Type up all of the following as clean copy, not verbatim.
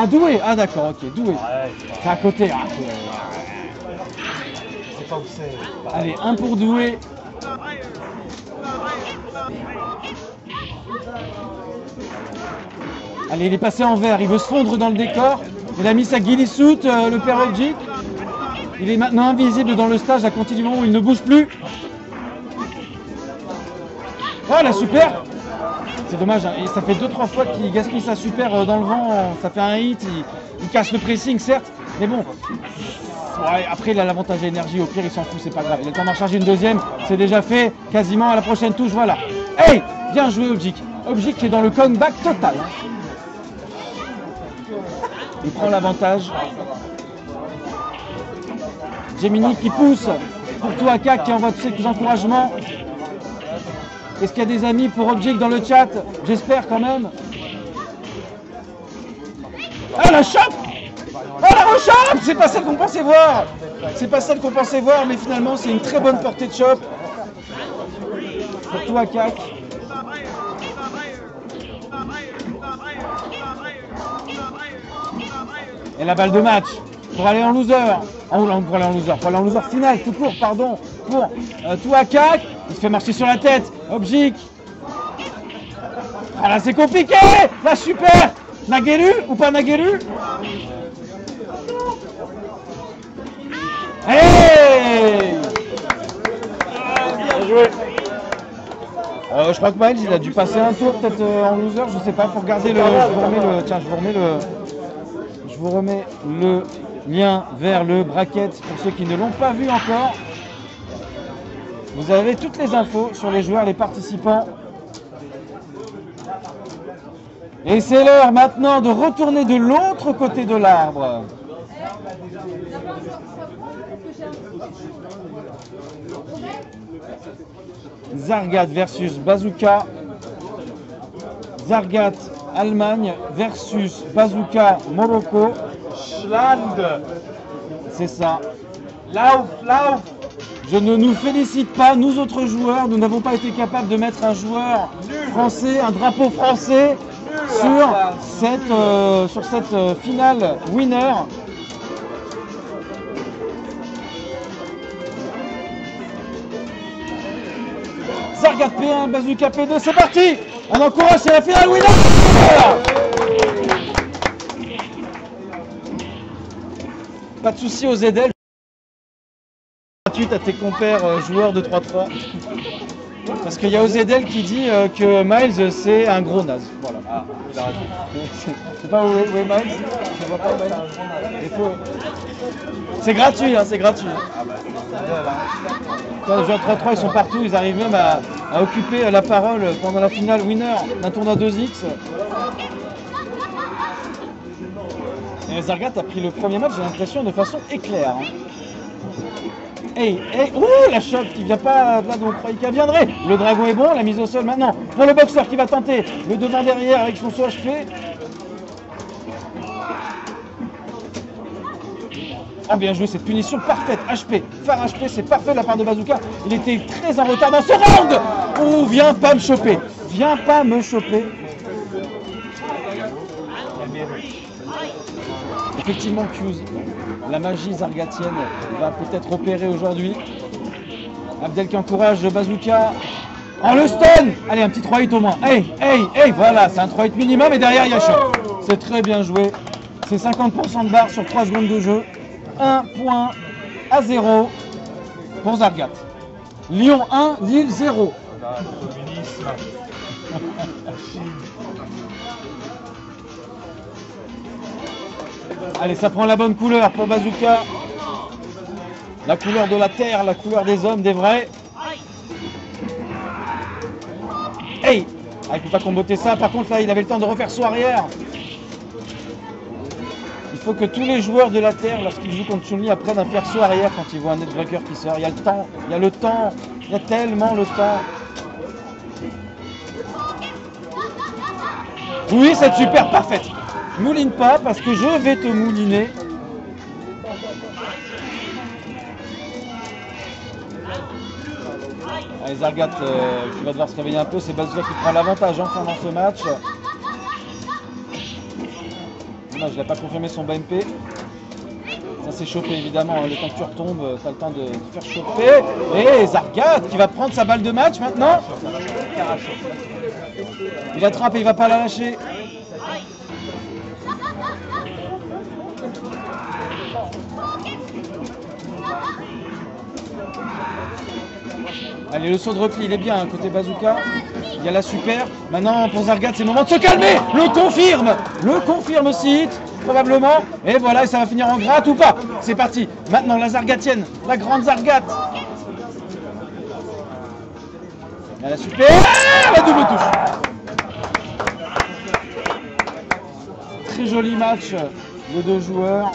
Ah, Doué. Ah, d'accord, ok, Doué. C'est à côté. Ah, C'est pas où c'est. allez, un pour Doué. Allez, il est passé en vert. Il veut se fondre dans le décor. Il a mis sa ghillie suit, le père Objik. Il est maintenant invisible dans le stage à compter du moment où il ne bouge plus. Oh, la super! C'est dommage, hein. Et ça fait 2-3 fois qu'il gaspille sa super dans le vent. Ça fait un hit, il casse le pressing, certes. Mais bon, ouais, après il a l'avantage d'énergie. Au pire, il s'en fout, c'est pas grave. Il a le temps d'en charger une deuxième. C'est déjà fait. Quasiment à la prochaine touche, voilà. Hey! Bien joué, Objik. Objik qui est dans le comeback total. Il prend l'avantage. Gemini qui pousse pour Touaka qui envoie tous ses encouragements. Est-ce qu'il y a des amis pour Objik dans le chat? J'espère quand même. Ah, la chope! Ah, la rechoppe! C'est pas celle qu'on pensait voir. C'est pas celle qu'on pensait voir, mais finalement c'est une très bonne portée de chope pour Touaka. Et la balle de match pour aller en loser. Pour aller en loser final, tout court, pardon, pour Touaka. Il se fait marcher sur la tête. Objik. Ah là, c'est compliqué. Là, super. Nagelu ou pas Nagelu? Hey! Bien joué. Je crois que Miles, il a dû passer un tour peut-être en loser, je sais pas, faut regarder le. Je vous remets le lien vers le bracket pour ceux qui ne l'ont pas vu encore. Vous avez toutes les infos sur les joueurs, les participants. Et c'est l'heure maintenant de retourner de l'autre côté de l'arbre. Zargat versus Bazooka. Zargat Allemagne versus Bazooka Morocco. Schland. C'est ça. Lauf, lauf. Je ne nous félicite pas, nous autres joueurs, nous n'avons pas été capables de mettre un joueur français, un drapeau français sur cette finale winner. Zargat P1, Bazooka P2, c'est parti! On encourage, c'est la finale winner! Pas de souci aux ZL. Gratuite à tes compères joueurs de 3-3. Parce qu'il y a OZL qui dit que Miles c'est un gros naze. Voilà. Ah, il a raison. Je sais pas où est Miles. Je vois pas Miles. C'est gratuit, hein, c'est gratuit. Les joueurs 3-3 ils sont partout, ils arrivent même à occuper la parole pendant la finale winner d'un tournoi 2X. Et Zargat a pris le premier match, j'ai l'impression, de façon éclair. Hein. Hey, ouh, la chope qui vient pas là où on croyait qu'elle viendrait. Le dragon est bon, la mise au sol maintenant pour le boxeur qui va tenter le devant derrière avec son saut HP. Ah, bien joué, cette punition parfaite. HP, phare HP, c'est parfait de la part de Bazooka. Il était très en retard dans ce round. Oh, viens pas me choper. Viens pas me choper. Effectivement, Q's, la magie zargatienne va peut-être opérer aujourd'hui. Abdel qui encourage Bazooka. Oh, le stun! Allez, un petit 3-hit au moins. Hey, voilà, c'est un 3-hit minimum et derrière il y a choc. C'est très bien joué. C'est 50% de barre sur 3 secondes de jeu. 1-0 pour Zargat. Lyon 1, Lille 0. Allez, ça prend la bonne couleur pour Bazooka. La couleur de la terre, la couleur des hommes, des vrais. Hey! Ah, il ne peut pas comboter ça. Par contre, là, il avait le temps de refaire son arrière. Il faut que tous les joueurs de la terre, lorsqu'ils jouent contre Chun-Li, apprennent à faire saut arrière quand ils voient un netbreaker qui sort. Il y a le temps, il y a le temps, il y a tellement le temps. Oui, c'est super, parfaite. Mouline pas parce que je vais te mouliner. Allez, Zargat qui va devoir se réveiller un peu, c'est Bazooka qui prend l'avantage enfin dans ce match. Dommage, il n'a pas confirmé son BMP. Ça s'est chopé évidemment, le temps que tu retombes, tu as le temps de te faire choper. Et Zargat qui va prendre sa balle de match maintenant. Il attrape et il va pas la lâcher. Allez, le saut de repli, il est bien, côté bazooka. Il y a la super. Maintenant, pour Zargat, c'est le moment de se calmer. Le confirme aussi, probablement. Et voilà, et ça va finir en gratte ou pas. C'est parti. Maintenant, la Zargatienne, la grande Zargat. Il y a la super. Ah, la double touche. Très joli match, les deux joueurs.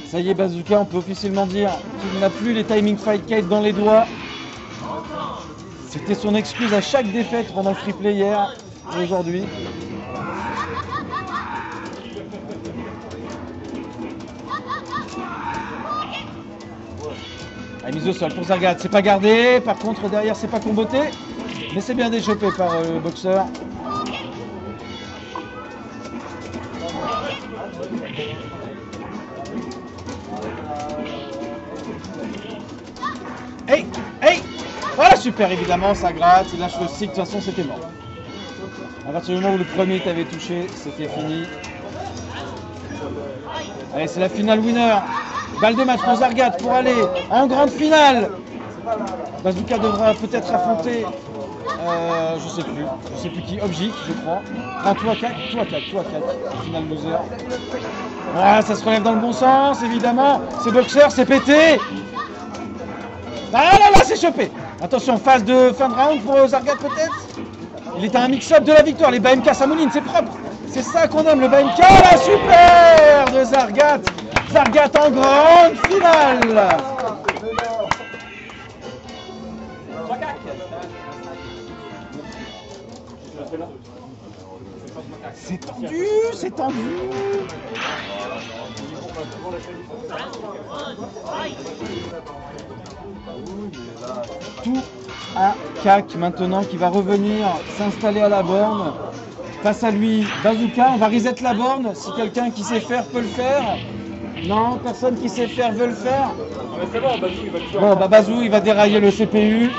Ça y est, Bazooka, on peut officiellement dire qu'il n'a plus les timing fight kite dans les doigts. C'était son excuse à chaque défaite pendant le free play hier et aujourd'hui. La mise au sol pour Zargat, c'est pas gardé. Par contre, derrière, c'est pas comboté. Mais c'est bien déchopé par le boxeur. Hey, hey! Voilà, super, évidemment, ça gratte, il lâche le stick, de toute façon, c'était mort. À partir du moment où le premier t'avait touché, c'était fini. Allez, c'est la finale winner. Balle de match pour Zargat pour aller en grande finale. Bazooka devra peut-être affronter, je sais plus qui, Objik, je crois. Non, Tuakak, finale loser. Ah, ça se relève dans le bon sens, évidemment. C'est boxeur, c'est pété. Ah là là, c'est chopé. Attention, phase de fin de round pour Zargat peut-être. Il est à un mix-up de la victoire. Les BMK, ça mouline, c'est propre. C'est ça qu'on aime, le BMK. La super de Zargat. Zargat en grande finale. C'est tendu, c'est tendu. Tuakak maintenant qui va revenir s'installer à la borne. Face à lui, Bazooka, on va reset la borne. Si quelqu'un qui sait faire peut le faire. Non, personne qui sait faire veut le faire. Bon, bah Bazou, il va dérailler le CPU.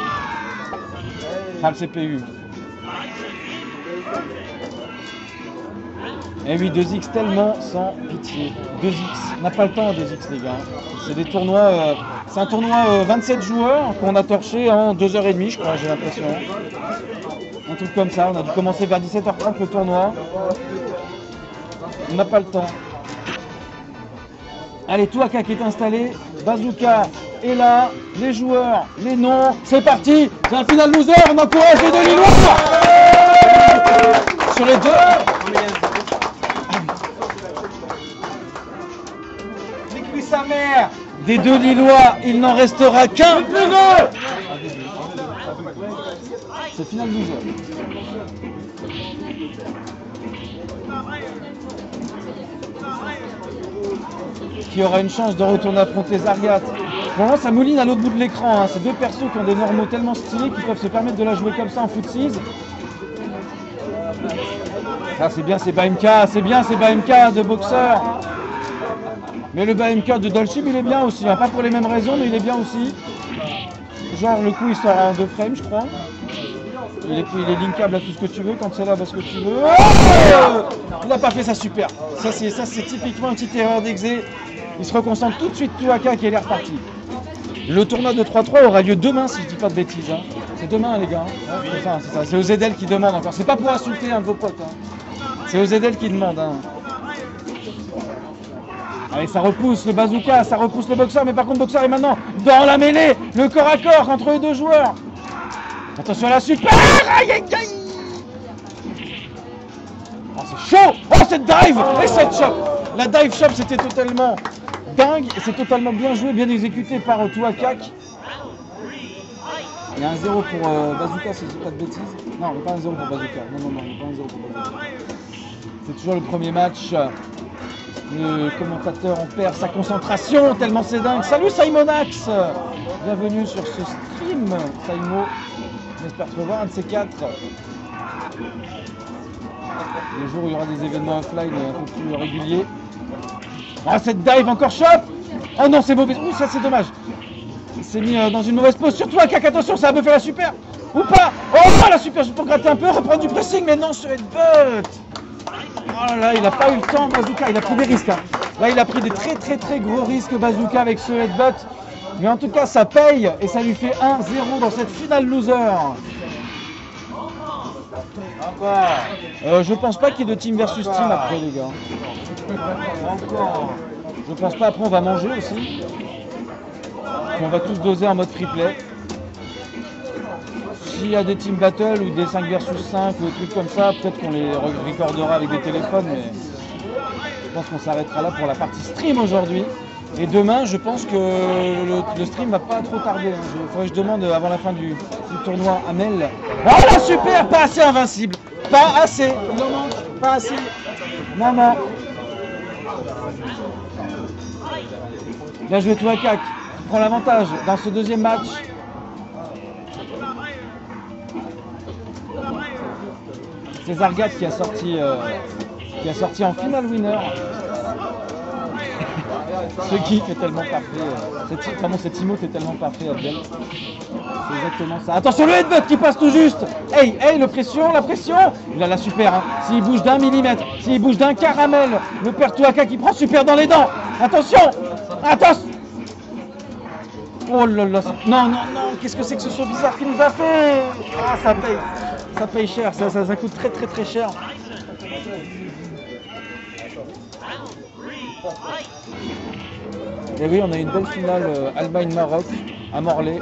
Enfin, le CPU. Et oui, 2X tellement sans pitié. 2X, n'a pas le temps 2X les gars. C'est des tournois, c'est un tournoi 27 joueurs qu'on a torché en 2h30 je crois, j'ai l'impression. Un truc comme ça, on a dû commencer vers 17h30 le tournoi. On n'a pas le temps. Allez, Tuakak est installé, Bazooka est là, les joueurs, les noms, c'est parti. C'est un final loser, on encourage les deux Lillois. Sur les deux. Sa mère. Des deux Lillois, il n'en restera qu'un. C'est final loser. Qui aura une chance de retourner affronter Zargat. Pour moi, ça mouline à l'autre bout de l'écran. Hein. C'est deux persos qui ont des normaux tellement stylés qu'ils peuvent se permettre de la jouer comme ça en foot 6. Ça, c'est bien, c'est BMK. C'est bien, c'est BMK de boxeur. Mais le BMK de Dolchim, il est bien aussi. Hein. Pas pour les mêmes raisons, mais il est bien aussi. Genre, le coup, il sort en 2 frames, je crois. Il est linkable à tout ce que tu veux, quand c'est là, parce que tu veux. Oh, il n'a pas fait ça super. Ça, c'est typiquement une petite erreur d'exé. Il se reconcentre tout de suite, Tuakak, qui est reparti. Le tournoi de 3-3 aura lieu demain, si je dis pas de bêtises. Hein. C'est demain, les gars. Hein. Enfin, c'est ça. C'est OZL qui demande encore. C'est pas pour insulter un de vos potes. Hein. C'est OZL qui demande. Hein. Allez, ça repousse le Bazooka, ça repousse le boxeur, mais par contre, le boxeur est maintenant dans la mêlée. Le corps à corps entre les deux joueurs. Attention à la super. Aïe, aïe, aïe. Oh, c'est chaud. Oh, cette dive et cette chop. La dive chop, c'était totalement dingue. Et c'est totalement bien joué, bien exécuté par Tuakak. Il y a un 0 pour Bazooka, si je dis pas de bêtises. Non, il n'y a pas un 0 pour Bazooka. Non, il n'y a pas un 0 pour Bazooka. C'est toujours le premier match. Le commentateur en perd sa concentration, tellement c'est dingue. Salut Simonax. Bienvenue sur ce stream, Simo. J'espère te revoir, un de ces quatre. Les jours où il y aura des événements offline un peu plus réguliers. Ah, cette dive encore shot. Oh non, c'est mauvais. Ouh, ça c'est dommage. Il s'est mis dans une mauvaise pose. Surtout à Kak, attention, ça a buffé la super. Ou pas. Oh non, la super, juste pour gratter un peu, reprendre du pressing, mais non, ce headbutt. Oh là là, il n'a pas eu le temps, Bazooka, il a pris des risques. Hein. Là, il a pris des très gros risques, Bazooka, avec ce headbutt. Mais en tout cas, ça paye et ça lui fait 1-0 dans cette finale loser. Je pense pas qu'il y ait de team versus team après, les gars. Encore. Je pense pas, après on va manger aussi. On va tous doser en mode free play. S'il y a des team battle ou des 5 versus 5 ou des trucs comme ça, peut-être qu'on les recordera avec des téléphones, mais je pense qu'on s'arrêtera là pour la partie stream aujourd'hui. Et demain, je pense que le stream va pas trop tarder. Il faudrait que je demande avant la fin du tournoi à Mel. Oh là, super, pas assez invincible. Pas assez. Non, non, pas assez. Non, non. Bien joué, toi, Kak. Tu prends l'avantage dans ce deuxième match. C'est Zargat qui a sorti en finale winner. Ce kick est tellement parfait. Cette emote est tellement parfait, Abdel. C'est exactement ça. Attention, le headbutt qui passe tout juste. Hey, la pression. Il a la super. Hein. S'il bouge d'un millimètre, s'il bouge d'un caramel, le père Touaka qui prend super dans les dents. Attention. Oh là là. Non. Qu'est-ce que c'est que ce saut bizarre qu'il nous a fait? Ah, ça paye. Ça paye cher. Ça coûte très cher. Et oui, on a une belle finale Allemagne-Maroc à Morlaix.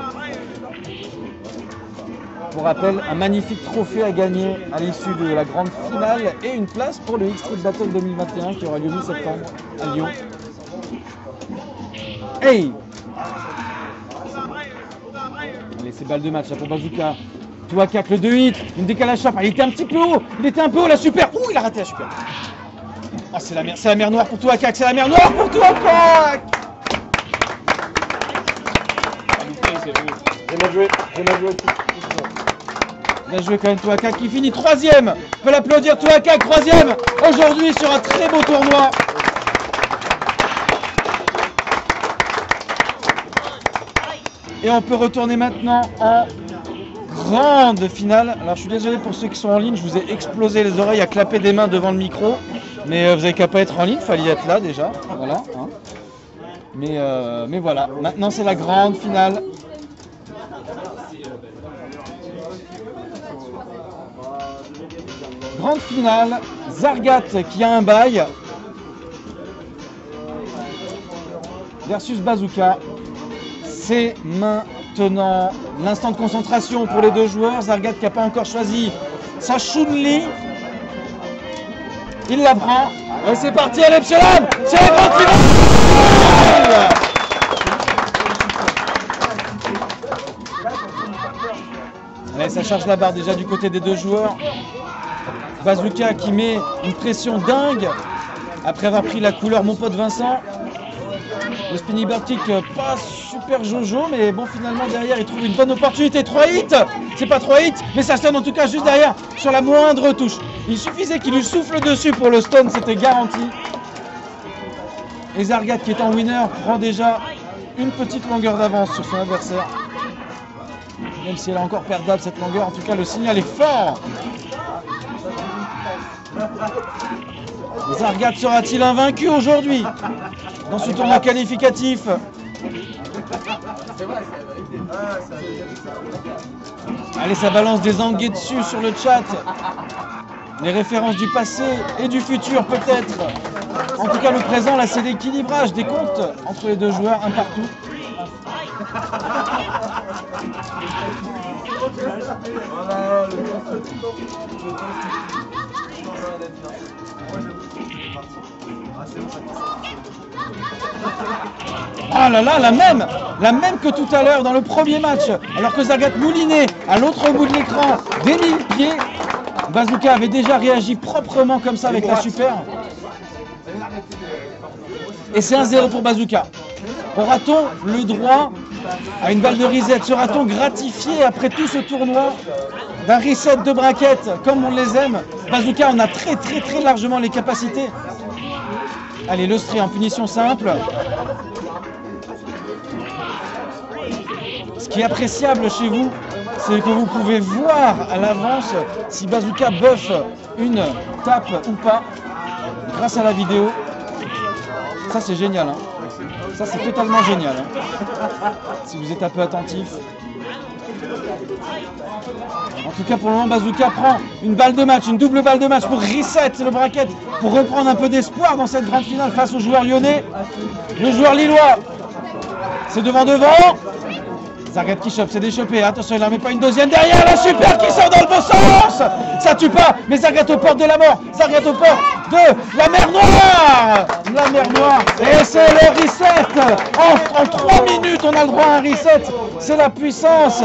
Pour rappel, un magnifique trophée à gagner à l'issue de la grande finale et une place pour le X-Street Battle 2021 qui aura lieu mi-septembre à Lyon. Hey! Allez, c'est balle de match là pour Bazooka. Touaka, le 2 hit, une décalage sharp. Il était un petit peu haut, la super. Ouh, il a raté la super. Ah, c'est la mer noire pour Touaka, c'est la mer noire pour Touaka. Bien joué quand même Touaka qui finit 3ème. On peut l'applaudir, Touaka 3ème aujourd'hui sur un très beau tournoi. Et on peut retourner maintenant en grande finale. Alors je suis désolé pour ceux qui sont en ligne, je vous ai explosé les oreilles à clapper des mains devant le micro. Mais vous n'avez qu'à pas être en ligne, il fallait être là déjà. Voilà. Hein. Mais voilà, maintenant c'est la grande finale. Grande finale, Zargat qui a un bail versus Bazooka. C'est maintenant l'instant de concentration pour les deux joueurs. Zargat qui n'a pas encore choisi sa Chun-Li. Il la prend. Et c'est parti, allez, Pchelam, c'est la grande finale. Allez, ça charge la barre déjà du côté des deux joueurs. Bazooka qui met une pression dingue après avoir pris la couleur mon pote Vincent. Le spinning bird kick pas super jojo, mais bon, finalement derrière il trouve une bonne opportunité. 3 hits, c'est pas 3 hits, mais ça stun en tout cas juste derrière sur la moindre touche. Il suffisait qu'il lui souffle dessus pour le stun, c'était garanti. Et Zargat qui est en winner prend déjà une petite longueur d'avance sur son adversaire. Même si elle est encore perdable cette longueur, en tout cas le signal est fort. Zargat sera-t-il invaincu aujourd'hui dans ce tournoi qualificatif? Allez, ça balance des dessus sur le chat. Les références du passé et du futur peut-être. En tout cas le présent, là c'est l'équilibrage des comptes entre les deux joueurs, un partout. Ah là là, la même que tout à l'heure dans le premier match, alors que Zargat moulinait à l'autre bout de l'écran des 1000 pieds. Bazooka avait déjà réagi proprement comme ça avec la super. Et c'est 1-0 pour Bazooka. Aura-t-on le droit à une balle de reset? Sera-t-on gratifié après tout ce tournoi d'un reset de braquette comme on les aime. Bazooka, on a très largement les capacités. Allez, le stri en punition simple. Ce qui est appréciable chez vous, c'est que vous pouvez voir à l'avance si Bazooka buff une tape ou pas grâce à la vidéo. Ça c'est génial, hein. Ça c'est totalement génial, hein. Si vous êtes un peu attentif. En tout cas pour le moment Bazooka prend une balle de match, une double balle de match pour reset le bracket, pour reprendre un peu d'espoir dans cette grande finale face au joueur lyonnais. Le joueur lillois, c'est devant. Zargat qui chope, c'est déchopé, attention il n'en met pas une deuxième derrière, la super qui sort dans le bon sens. Ça tue pas, mais Zargat aux portes de la mort, Zargat aux portes de la mer Noire. La mer Noire, et c'est le reset. En 3 minutes on a le droit à un reset, c'est la puissance.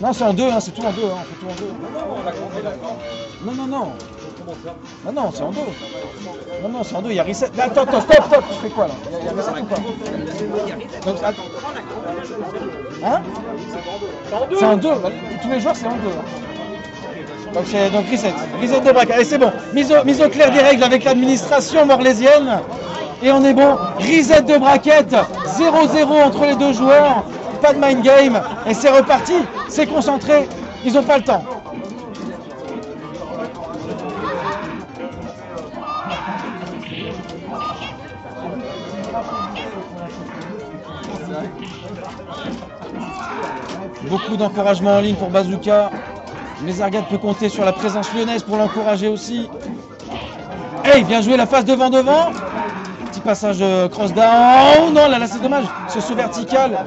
Non c'est en deux, hein, c'est tout en deux, hein, on fait tout en deux. Non. Non, c'est en deux. Non, c'est en deux, il y a reset. Attends, stop, tu fais quoi là? Il y a reset ou pas? Donc, attends. Hein? C'est en deux. Tous les joueurs, c'est en deux. Donc reset de braquage. Allez, c'est bon. Mise au clair des règles avec l'administration morlaisienne. Et on est bon. Reset de braquette. 0-0 entre les deux joueurs. Pas de mind game. Et c'est reparti. C'est concentré. Ils n'ont pas le temps. Beaucoup d'encouragement en ligne pour Bazooka. Mais Zargat peut compter sur la présence lyonnaise pour l'encourager aussi. Hey, bien joué la phase devant. Petit passage cross down. Oh non, là c'est dommage. Ce saut vertical.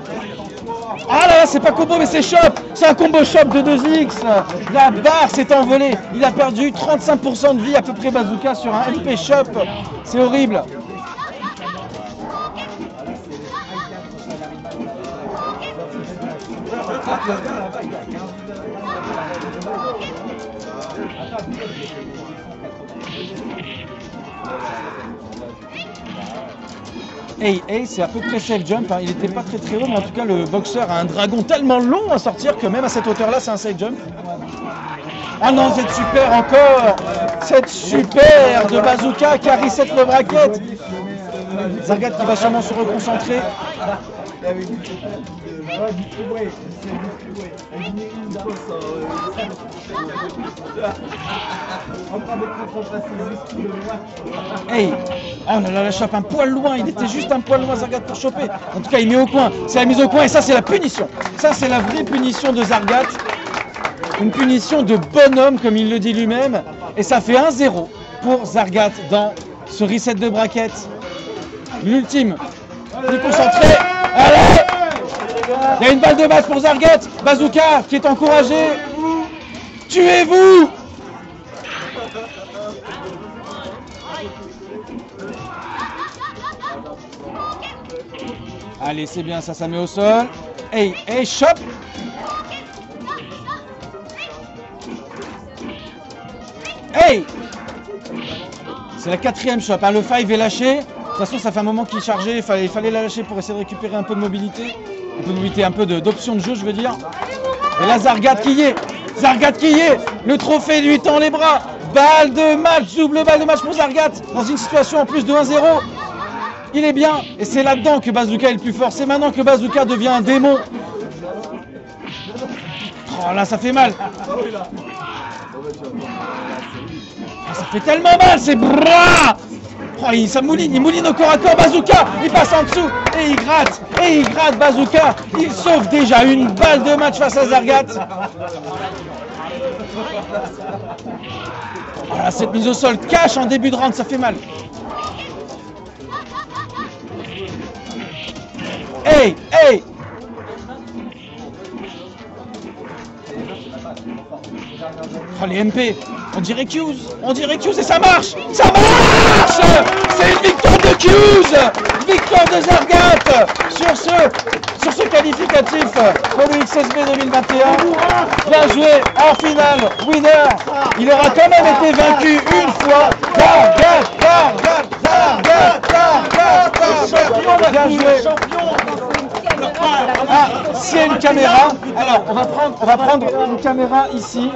Ah là, c'est pas combo mais c'est shop. C'est un combo shop de 2x. La barre s'est envolée. Il a perdu 35% de vie à peu près Bazooka sur un LP shop. C'est horrible. Hey, c'est à peu près safe jump, hein. Il n'était pas très haut, mais en tout cas le boxeur a un dragon tellement long à sortir que même à cette hauteur là c'est un safe jump. Ah non, cette super encore. Cette super de Bazooka qui a reset le bracket. Zargat qui va sûrement se reconcentrer. Hey, on a la chope un poil loin, il était juste un poil loin Zargat pour choper. En tout cas il met au coin, c'est la mise au coin et ça c'est la punition. Ça c'est la vraie punition de Zargat. Une punition de bonhomme comme il le dit lui-même. Et ça fait 1-0 pour Zargat dans ce reset de bracket. L'ultime, plus concentré. Allez! Il y a une balle de match pour Zargat. Bazooka qui est encouragé. Tuez-vous! Allez, c'est bien, ça met au sol. Hey, chop! Hey! C'est la 4e shop, hein. Le 5 est lâché. De toute façon, ça fait un moment qu'il chargeait. Il fallait la lâcher pour essayer de récupérer un peu de mobilité. Un peu d'option de jeu, je veux dire. Et là, Zargat qui y est. Le trophée lui tend les bras. Balle de match, double balle de match pour Zargat. Dans une situation en plus de 1-0. Il est bien. Et c'est là-dedans que Bazooka est le plus fort. C'est maintenant que Bazooka devient un démon. Oh là, ça fait mal. Ça fait tellement mal, ces bras. Oh, il mouline au corps à corps, Bazooka, il passe en dessous, et il gratte Bazooka, il sauve déjà une balle de match face à Zargat. Voilà, cette mise au sol cache en début de round, ça fait mal. Hey! Oh, les MP, on dirait Q's et ça marche! C'est une victoire de Q's! Victoire de Zargat sur ce qualificatif pour le XSB 2021. Bien joué, en finale, winner. Il aura quand même été vaincu une fois. Zargat! Bien joué. Ah, s'il y a une caméra, alors on va prendre une caméra ici.